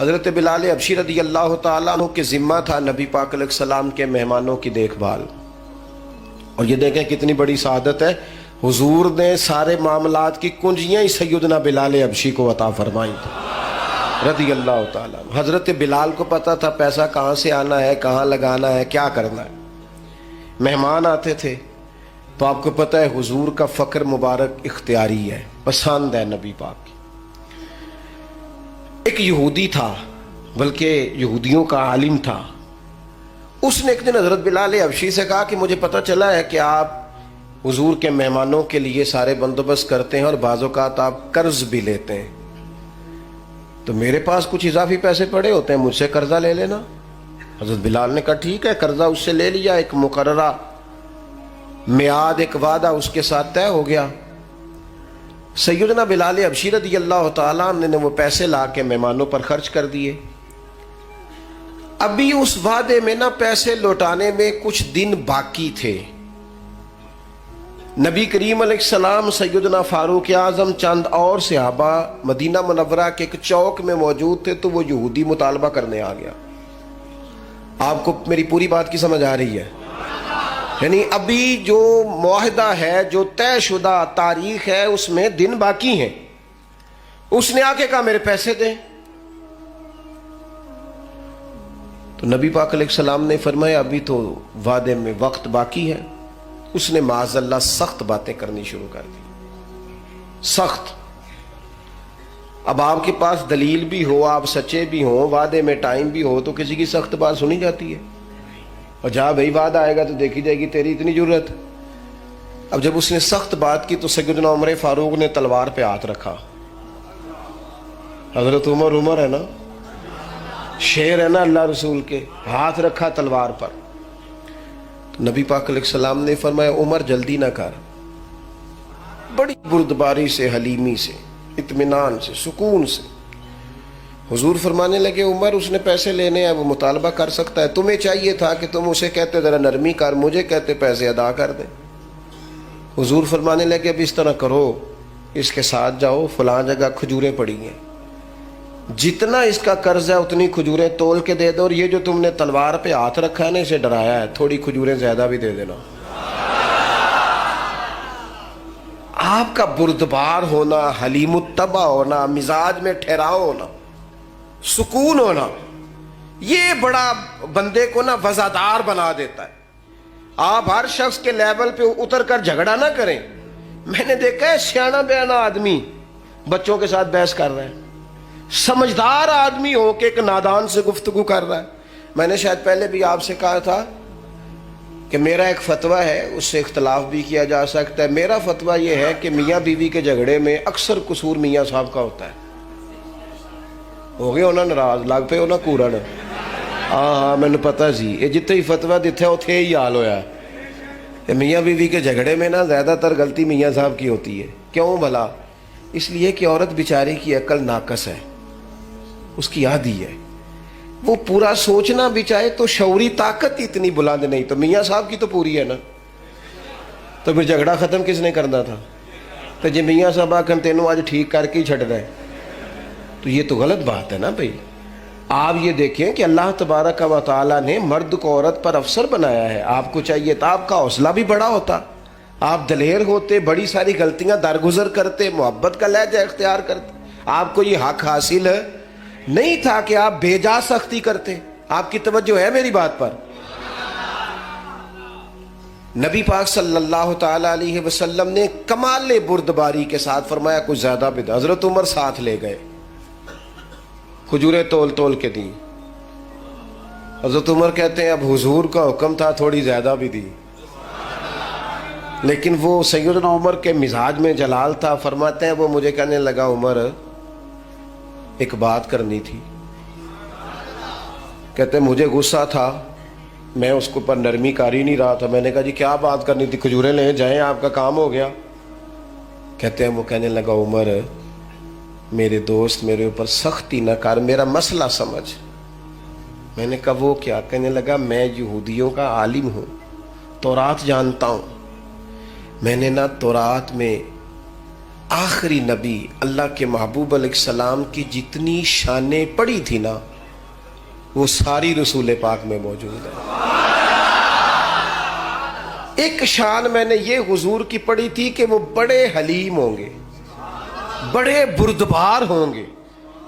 حضرت بلال حبشی رضی اللہ تعالیٰ عنہ کے ذمہ تھا نبی پاک علیہ السلام کے مہمانوں کی دیکھ بھال. اور یہ دیکھیں کتنی بڑی سعادت ہے، حضور نے سارے معاملات کی کنجیاں ہی سیدنا بلال حبشی کو عطا فرمائی تھی رضی اللہ تعالیٰ عنہ. حضرت بلال کو پتا تھا پیسہ کہاں سے آنا ہے، کہاں لگانا ہے، کیا کرنا ہے. مہمان آتے تھے تو آپ کو پتہ ہے حضور کا فقر مبارک اختیاری ہے، پسند ہے نبی پاک کی. ایک یہودی تھا، بلکہ یہودیوں کا عالم تھا. اس نے ایک دن حضرت بلال حبشی سے کہا کہ مجھے پتہ چلا ہے کہ آپ حضور کے مہمانوں کے لیے سارے بندوبست کرتے ہیں اور بعض اوقات آپ قرض بھی لیتے ہیں، تو میرے پاس کچھ اضافی پیسے پڑے ہوتے ہیں، مجھ سے قرضہ لے لینا. حضرت بلال نے کہا ٹھیک ہے، قرضہ اس سے لے لیا. ایک مقررہ میعاد، ایک وعدہ اس کے ساتھ طے ہو گیا. سیدنا بلال حبشی رضی اللہ تعالیٰ عنہ نے وہ پیسے لا کے مہمانوں پر خرچ کر دیے. ابھی اس وعدے میں نا پیسے لوٹانے میں کچھ دن باقی تھے. نبی کریم علیہ السلام، سیدنا فاروق اعظم، چند اور صحابہ مدینہ منورہ کے ایک چوک میں موجود تھے تو وہ یہودی مطالبہ کرنے آ گیا. آپ کو میری پوری بات کی سمجھ آ رہی ہے؟ یعنی ابھی جو معاہدہ ہے، جو طے شدہ تاریخ ہے، اس میں دن باقی ہیں. اس نے آ کے کہا میرے پیسے دیں. تو نبی پاک علیہ السلام نے فرمایا ابھی تو وعدے میں وقت باقی ہے. اس نے معاذ اللہ سخت باتیں کرنی شروع کر دی، سخت. اب آپ کے پاس دلیل بھی ہو، آپ سچے بھی ہوں، وعدے میں ٹائم بھی ہو، تو کسی کی سخت بات سنی جاتی ہے. اور جہاں بھائی وعدہ آئے گا تو دیکھی جائے گی تیری اتنی ضرورت. اب جب اس نے سخت بات کی تو سیدنا عمر فاروق نے تلوار پہ ہاتھ رکھا. حضرت عمر ہے نا، شیر ہے نا اللہ رسول کے، ہاتھ رکھا تلوار پر. نبی پاک علیہ السلام نے فرمایا عمر جلدی نہ کر. بڑی بردباری سے، حلیمی سے، اطمینان سے، سکون سے. حضور فرمانے لگے عمر اس نے پیسے لینے ہیں، وہ مطالبہ کر سکتا ہے، تمہیں چاہیے تھا کہ تم اسے کہتے ذرا نرمی کر، مجھے کہتے پیسے ادا کر دیں. حضور فرمانے لگے اب اس طرح کرو، اس کے ساتھ جاؤ، فلاں جگہ کھجوریں پڑی ہیں، جتنا اس کا قرض ہے اتنی کھجوریں تول کے دے دو، اور یہ جو تم نے تلوار پہ ہاتھ رکھا ہے نا، اسے ڈرایا ہے، تھوڑی کھجوریں زیادہ بھی دے دینا. آپ کا بردبار ہونا، حلیم الطبع ہونا، مزاج میں ٹھہراؤ ہونا، سکون ہونا، یہ بڑا بندے کو نا وزادار بنا دیتا ہے. آپ ہر شخص کے لیول پہ اتر کر جھگڑا نہ کریں. میں نے دیکھا ہے سیانا بیانا آدمی بچوں کے ساتھ بحث کر رہا ہے، سمجھدار آدمی ہو کہ ایک نادان سے گفتگو کر رہا ہے. میں نے شاید پہلے بھی آپ سے کہا تھا کہ میرا ایک فتویٰ ہے، اس سے اختلاف بھی کیا جا سکتا ہے. میرا فتویٰ یہ ہے کہ میاں بیوی کے جھگڑے میں اکثر قصور میاں صاحب کا ہوتا ہے. ہو گئے ہونا ناراض، لگ پہ ہونا کورن. ہاں میں نے پتا سی یہ جتنے ہی فتویٰ دیتے اتنے ہی حال ہویا. میاں بیوی کے جھگڑے میں نا زیادہ تر غلطی میاں صاحب کی ہوتی ہے. کیوں بھلا؟ اس لیے کہ عورت بیچاری کی عقل ناقص ہے، اس کی آدھی ہے، وہ پورا سوچنا بھی چاہے تو شعوری طاقت اتنی بلند نہیں. تو میاں صاحب کی تو پوری ہے نا، تو پھر جھگڑا ختم کس نے کرنا تھا؟ تو جی میاں صاحب آکن تینوں آج ٹھیک کر کے ہی چھڑ رہے، تو یہ تو غلط بات ہے نا بھائی. آپ یہ دیکھیں کہ اللہ تبارک و تعالیٰ نے مرد کو عورت پر افسر بنایا ہے. آپ کو چاہیے تھا آپ کا حوصلہ بھی بڑا ہوتا، آپ دلیر ہوتے، بڑی ساری غلطیاں درگزر کرتے، محبت کا لہجہ اختیار کرتے. آپ کو یہ حق حاصل نہیں تھا کہ آپ بے جا سختی کرتے. آپ کی توجہ ہے میری بات پر؟ نبی پاک صلی اللہ تعالی علیہ وسلم نے کمال بردباری کے ساتھ فرمایا کچھ زیادہ بھی. حضرت عمر ساتھ لے گئے، کھجوریں تول تول کے دی. حضرت عمر کہتے ہیں اب حضور کا حکم تھا، تھوڑی زیادہ بھی دی. لیکن وہ سیدنا عمر کے مزاج میں جلال تھا. فرماتے ہیں وہ مجھے کہنے لگا عمر ایک بات کرنی تھی. کہتے ہیں مجھے غصہ تھا، میں اس کو پر نرمی کر ہی نہیں رہا تھا. میں نے کہا جی کیا بات کرنی تھی؟ کھجوریں لیں جائیں، آپ کا کام ہو گیا. کہتے ہیں وہ کہنے لگا عمر میرے دوست میرے اوپر سختی نہ کر، میرا مسئلہ سمجھ. میں نے کہا وہ کیا؟ کہنے لگا میں یہودیوں کا عالم ہوں، تورات جانتا ہوں. میں نے نا تورات میں آخری نبی اللہ کے محبوب علیہ السلام کی جتنی شانیں پڑھی تھی نا وہ ساری رسول پاک میں موجود ہے۔ ایک شان میں نے یہ حضور کی پڑھی تھی کہ وہ بڑے حلیم ہوں گے، بڑے بردبار ہوں گے،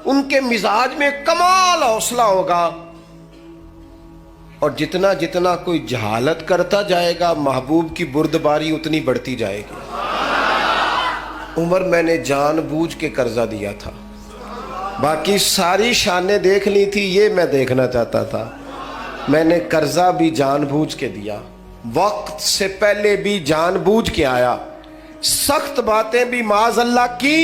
ان کے مزاج میں کمال حوصلہ ہوگا، اور جتنا جتنا کوئی جہالت کرتا جائے گا محبوب کی بردباری اتنی بڑھتی جائے گی۔ عمر میں نے جان بوجھ کے قرضہ دیا تھا، باقی ساری شانیں دیکھ لی تھی، یہ میں دیکھنا چاہتا تھا، میں نے قرضہ بھی جان بوجھ کے دیا، وقت سے پہلے بھی جان بوجھ کے آیا، سخت باتیں بھی معاذ اللہ کی،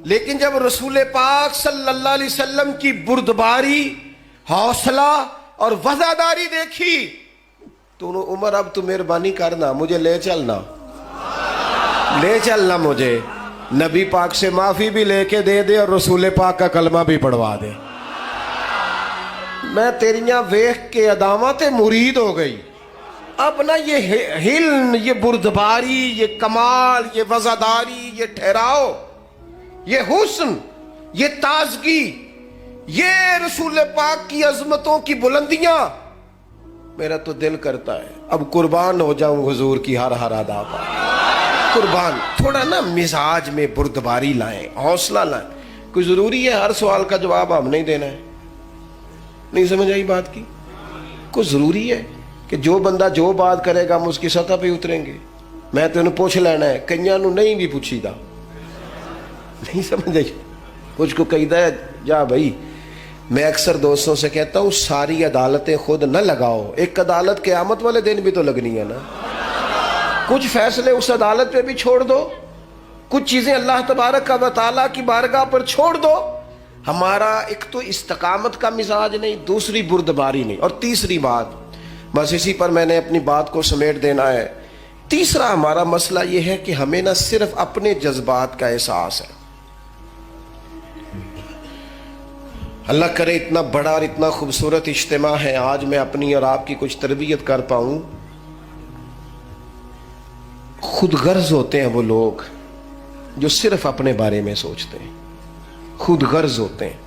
لیکن جب رسول پاک صلی اللہ علیہ وسلم کی بردباری، حوصلہ اور وفاداری دیکھی تو عمر اب تو مہربانی کرنا، مجھے لے چلنا مجھے نبی پاک سے معافی بھی لے کے دے دے اور رسول پاک کا کلمہ بھی پڑھوا دے، میں تیریاں ویخ کے عدامت مرید ہو گئی۔ اب نا یہ حلم، یہ بردباری، یہ کمال، یہ وفاداری، یہ ٹھہراؤ، یہ حسن، یہ تازگی، یہ رسول پاک کی عظمتوں کی بلندیاں، میرا تو دل کرتا ہے اب قربان ہو جاؤں حضور کی ہر ادا پر، قربان۔ تھوڑا نا مزاج میں بردباری لائیں، حوصلہ لائیں۔ کوئی ضروری ہے ہر سوال کا جواب ہم نہیں دینا ہے؟ نہیں سمجھ آئی بات کی؟ کوئی ضروری ہے کہ جو بندہ جو بات کرے گا ہم اس کی سطح پہ اتریں گے؟ میں تو انہوں پوچھ لینا ہے، کئیاں نو نہیں بھی پوچھی دا، نہیں سمجھ آئی؟ کچھ کو کہی دا ہے جا بھائی، میں اکثر دوستوں سے کہتا ہوں ساری عدالتیں خود نہ لگاؤ، ایک عدالت قیامت والے دن بھی تو لگنی ہے نا، کچھ فیصلے اس عدالت پہ بھی چھوڑ دو، کچھ چیزیں اللہ تبارک و تعالیٰ کی بارگاہ پر چھوڑ دو۔ ہمارا ایک تو استقامت کا مزاج نہیں، دوسری بردباری نہیں، اور تیسری بات، بس اسی پر میں نے اپنی بات کو سمیٹ دینا ہے، تیسرا ہمارا مسئلہ یہ ہے کہ ہمیں نہ صرف اپنے جذبات کا احساس ہے۔ اللہ کرے اتنا بڑا اور اتنا خوبصورت اجتماع ہے، آج میں اپنی اور آپ کی کچھ تربیت کر پاؤں۔ خود غرض ہوتے ہیں وہ لوگ جو صرف اپنے بارے میں سوچتے ہیں، خود غرض ہوتے ہیں۔